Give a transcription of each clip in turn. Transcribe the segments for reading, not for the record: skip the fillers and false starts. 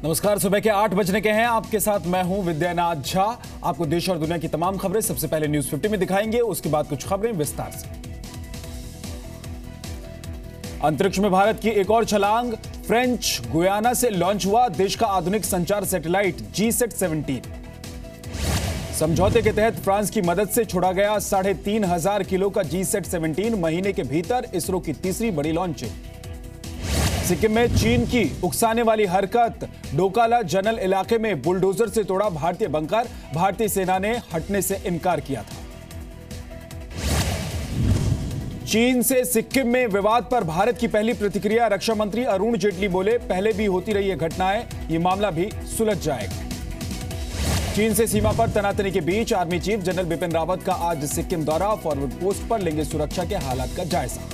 नमस्कार। सुबह के 8 बजने के हैं। आपके साथ मैं हूं विद्यानाथ झा। आपको देश और दुनिया की तमाम खबरें सबसे पहले न्यूज 50 में दिखाएंगे, उसके बाद कुछ खबरें विस्तार से। अंतरिक्ष में भारत की एक और छलांग। फ्रेंच गुयाना से लॉन्च हुआ देश का आधुनिक संचार सैटेलाइट GSAT-17। समझौते के तहत फ्रांस की मदद से छोड़ा गया 3,500 किलो का GSAT-17 महीने के भीतर इसरो की तीसरी बड़ी लॉन्चिंग। सिक्किम में चीन की उकसाने वाली हरकत। डोकाला जनरल इलाके में बुलडोजर से तोड़ा भारतीय बंकर। भारतीय सेना ने हटने से इनकार किया था। चीन से सिक्किम में विवाद पर भारत की पहली प्रतिक्रिया। रक्षा मंत्री अरुण जेटली बोले, पहले भी होती रही है घटनाएं, ये मामला भी सुलझ जाएगा। चीन से सीमा पर तनातनी के बीच army chief general Bipin Rawat का आज सिक्किम दौरा। फॉरवर्ड पोस्ट पर लेंगे सुरक्षा के हालात का जायजा।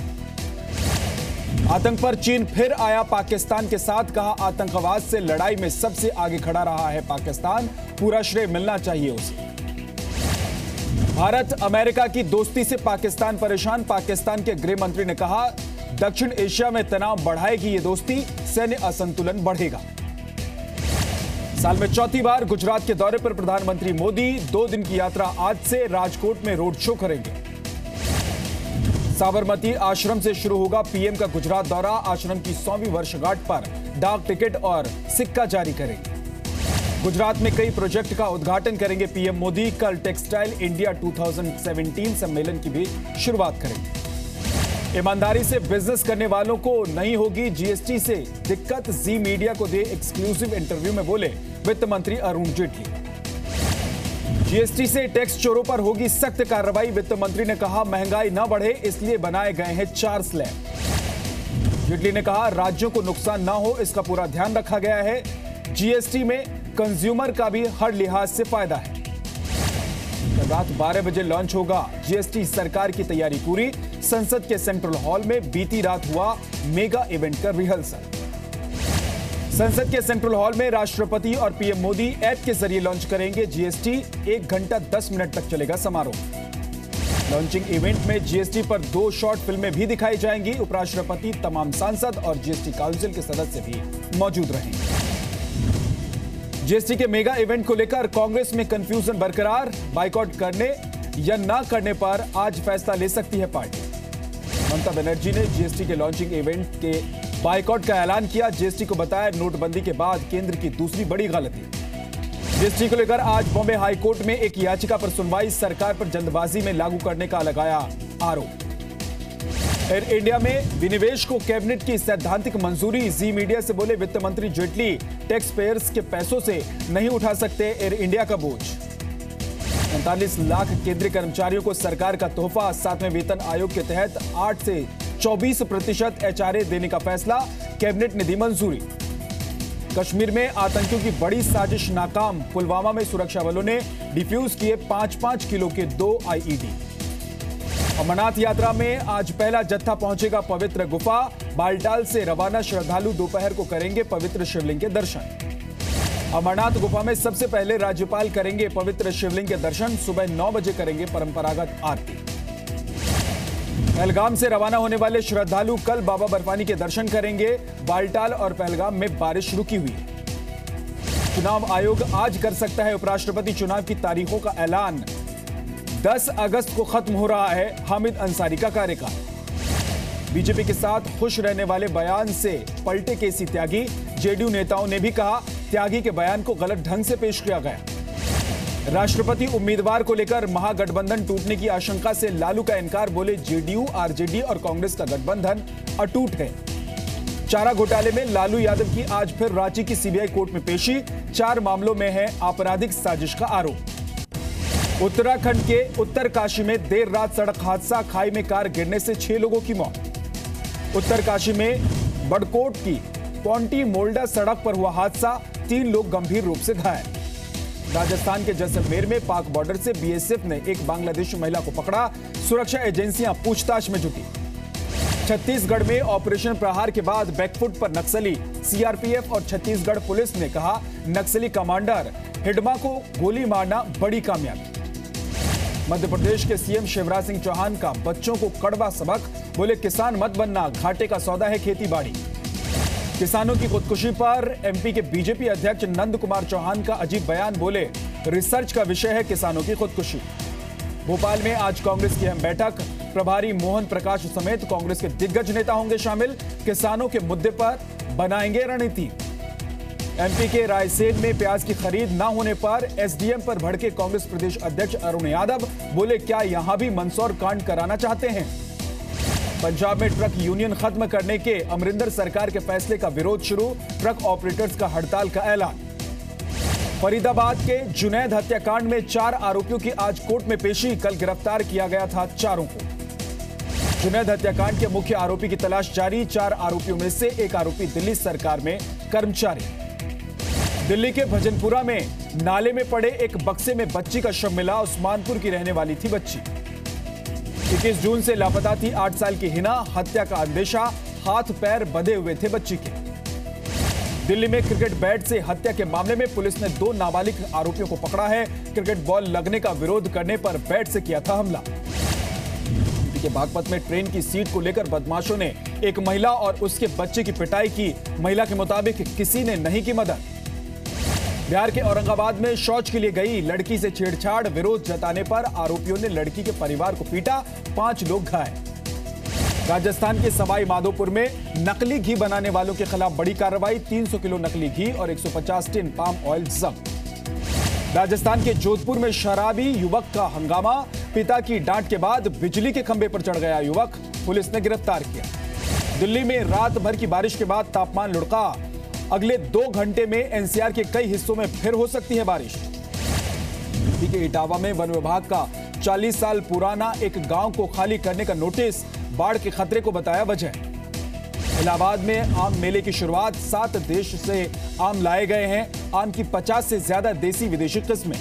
आतंक पर चीन फिर आया पाकिस्तान के साथ। कहा, आतंकवाद से लड़ाई में सबसे आगे खड़ा रहा है पाकिस्तान, पूरा श्रेय मिलना चाहिए उसे। भारत अमेरिका की दोस्ती से पाकिस्तान परेशान। पाकिस्तान के गृह मंत्री ने कहा, दक्षिण एशिया में तनाव बढ़ाएगी ये दोस्ती, सैन्य असंतुलन बढ़ेगा। साल में चौथी बार गुजरात के दौरे पर प्रधानमंत्री मोदी। 2 दिन की यात्रा आज से राजकोट में रोड शो करेंगे। साबरमती आश्रम से शुरू होगा पीएम का गुजरात दौरा। आश्रम की 100वीं वर्षगांठ पर डाक टिकट और सिक्का जारी करेंगे। गुजरात में कई प्रोजेक्ट का उद्घाटन करेंगे पीएम मोदी। कल टेक्सटाइल इंडिया 2017 सम्मेलन की भी शुरुआत करेंगे। ईमानदारी से बिजनेस करने वालों को नहीं होगी जीएसटी से दिक्कत। जी मीडिया को दे एक्सक्लूसिव इंटरव्यू में बोले वित्त मंत्री अरुण जेटली। जीएसटी से टैक्स चोरों पर होगी सख्त कार्रवाई। वित्त मंत्री ने कहा, महंगाई न बढ़े इसलिए बनाए गए हैं 4 स्लैब। जेटली ने कहा, राज्यों को नुकसान न हो इसका पूरा ध्यान रखा गया है। जीएसटी में कंज्यूमर का भी हर लिहाज से फायदा है। कल रात 12 बजे लॉन्च होगा जीएसटी। सरकार की तैयारी पूरी। संसद के सेंट्रल हॉल में बीती रात हुआ मेगा इवेंट का रिहर्सल। संसद के सेंट्रल हॉल में राष्ट्रपति और पीएम मोदी ऐप के जरिए लॉन्च करेंगे जीएसटी। 1 घंटा 10 मिनट तक चलेगा समारोह। लॉन्चिंग इवेंट में जीएसटी पर 2 शॉर्ट फिल्में भी दिखाई जाएंगी। उपराष्ट्रपति, तमाम सांसद और जीएसटी काउंसिल के सदस्य भी मौजूद रहेंगे। जीएसटी के मेगा इवेंट को लेकर कांग्रेस में कंफ्यूजन बरकरार। बाइकआउट करने या न करने पर आज फैसला ले सकती है पार्टी। ममता बनर्जी ने जीएसटी के लॉन्चिंग इवेंट के बाइकआउट का ऐलान किया। जीएसटी को बताया नोटबंदी के बाद केंद्र की दूसरी बड़ी गलती। जीएसटी को लेकर आज बॉम्बे हाई कोर्ट में एक याचिका पर सुनवाई। सरकार पर जल्दबाजी में लागू करने का लगाया आरोप। एयर इंडिया में विनिवेश को कैबिनेट की सैद्धांतिक मंजूरी। जी मीडिया से बोले वित्त मंत्री जेटली, टैक्स पेयर्स के पैसों से नहीं उठा सकते एयर इंडिया का बोझ। 39 लाख केंद्रीय कर्मचारियों को सरकार का तोहफा। 7वें वेतन आयोग के तहत 8 से 24% HRA देने का फैसला। कैबिनेट ने दी मंजूरी। कश्मीर में आतंकियों की बड़ी साजिश नाकाम। पुलवामा में सुरक्षा बलों ने डिफ्यूज किए 5-5 किलो के 2 IED। अमरनाथ यात्रा में आज पहला जत्था पहुंचेगा पवित्र गुफा। बालटाल से रवाना श्रद्धालु दोपहर को करेंगे पवित्र शिवलिंग के दर्शन। अमरनाथ गुफा में सबसे पहले राज्यपाल करेंगे पवित्र शिवलिंग के दर्शन। सुबह 9 बजे करेंगे परंपरागत आरती। पहलगाम से रवाना होने वाले श्रद्धालु कल बाबा बर्फानी के दर्शन करेंगे। बालटाल और पहलगाम में बारिश रुकी हुई है। चुनाव आयोग आज कर सकता है उपराष्ट्रपति चुनाव की तारीखों का ऐलान। 10 अगस्त को खत्म हो रहा है हामिद अंसारी का कार्यकाल। बीजेपी के साथ खुश रहने वाले बयान से पलटे केसी त्यागी। जेडीयू नेताओं ने भी कहा, त्यागी के बयान को गलत ढंग से पेश किया गया। राष्ट्रपति उम्मीदवार को लेकर महागठबंधन टूटने की आशंका से लालू का इनकार। बोले, जेडीयू, आरजेडी और कांग्रेस का गठबंधन अटूट है। चारा घोटाले में लालू यादव की आज फिर रांची की सीबीआई कोर्ट में पेशी। 4 मामलों में है आपराधिक साजिश का आरोप। उत्तराखंड के उत्तरकाशी में देर रात सड़क हादसा। खाई में कार गिरने से 6 लोगों की मौत। उत्तरकाशी में बड़कोट की पोंटी मोल्डा सड़क पर हुआ हादसा। 3 लोग गंभीर रूप से घायल। राजस्थान के जैसलमेर में पाक बॉर्डर से बीएसएफ ने एक बांग्लादेशी महिला को पकड़ा। सुरक्षा एजेंसियां पूछताछ में जुटी। छत्तीसगढ़ में ऑपरेशन प्रहार के बाद बैकफुट पर नक्सली। सीआरपीएफ और छत्तीसगढ़ पुलिस ने कहा, नक्सली कमांडर हिडमा को गोली मारना बड़ी कामयाबी। मध्य प्रदेश के सीएम शिवराज सिंह चौहान का बच्चों को कड़वा सबक। बोले, किसान मत बनना, घाटे का सौदा है खेती बाड़ी। किसानों की खुदकुशी पर एमपी के बीजेपी अध्यक्ष नंद कुमार चौहान का अजीब बयान, बोले रिसर्च का विषय है किसानों की खुदकुशी। भोपाल में आज कांग्रेस की अहम बैठक, प्रभारी मोहन प्रकाश समेत कांग्रेस के दिग्गज नेता होंगे शामिल, किसानों के मुद्दे पर बनाएंगे रणनीति। एमपी के रायसेन में प्याज की खरीद न होने पर एसडीएम पर भड़के कांग्रेस प्रदेश अध्यक्ष अरुण यादव, बोले क्या यहां भी मंदसौर कांड कराना चाहते हैं। पंजाब में ट्रक यूनियन खत्म करने के अमरिंदर सरकार के फैसले का विरोध शुरू, ट्रक ऑपरेटर्स का हड़ताल का ऐलान। फरीदाबाद के जुनैद हत्याकांड में 4 आरोपियों की आज कोर्ट में पेशी, कल गिरफ्तार किया गया था चारों को। जुनैद हत्याकांड के मुख्य आरोपी की तलाश जारी, 4 आरोपियों में से एक आरोपी दिल्ली सरकार में कर्मचारी। दिल्ली के भजनपुरा में नाले में पड़े एक बक्से में बच्ची का शव मिला, उस्मानपुर की रहने वाली थी बच्ची। 21 जून से लापता थी 8 साल की हिना, हत्या का अंदेशा, हाथ पैर बंधे हुए थे बच्ची के। दिल्ली में क्रिकेट बैट से हत्या के मामले में पुलिस ने 2 नाबालिग आरोपियों को पकड़ा है, क्रिकेट बॉल लगने का विरोध करने पर बैट से किया था हमला। यूपी के बागपत में ट्रेन की सीट को लेकर बदमाशों ने एक महिला और उसके बच्चे की पिटाई की, महिला के मुताबिक किसी ने नहीं की मदद। बिहार के औरंगाबाद में शौच के लिए गई लड़की से छेड़छाड़, विरोध जताने पर आरोपियों ने लड़की के परिवार को पीटा, 5 लोग घायल। राजस्थान के सवाई माधोपुर में नकली घी बनाने वालों के खिलाफ बड़ी कार्रवाई, 300 किलो नकली घी और 150 टिन पाम ऑयल जब्त। राजस्थान के जोधपुर में शराबी युवक का हंगामा, पिता की डांट के बाद बिजली के खंभे पर चढ़ गया युवक, पुलिस ने गिरफ्तार किया। दिल्ली में रात भर की बारिश के बाद तापमान लुढ़का, अगले 2 घंटे में एनसीआर के कई हिस्सों में फिर हो सकती है बारिश। यूपी के इटावा में वन विभाग का 40 साल पुराना एक गांव को खाली करने का नोटिस, बाढ़ के खतरे को बताया वजह। इलाहाबाद में आम मेले की शुरुआत, 7 देश से आम लाए गए हैं, आम की 50 से ज्यादा देसी विदेशी किस्में।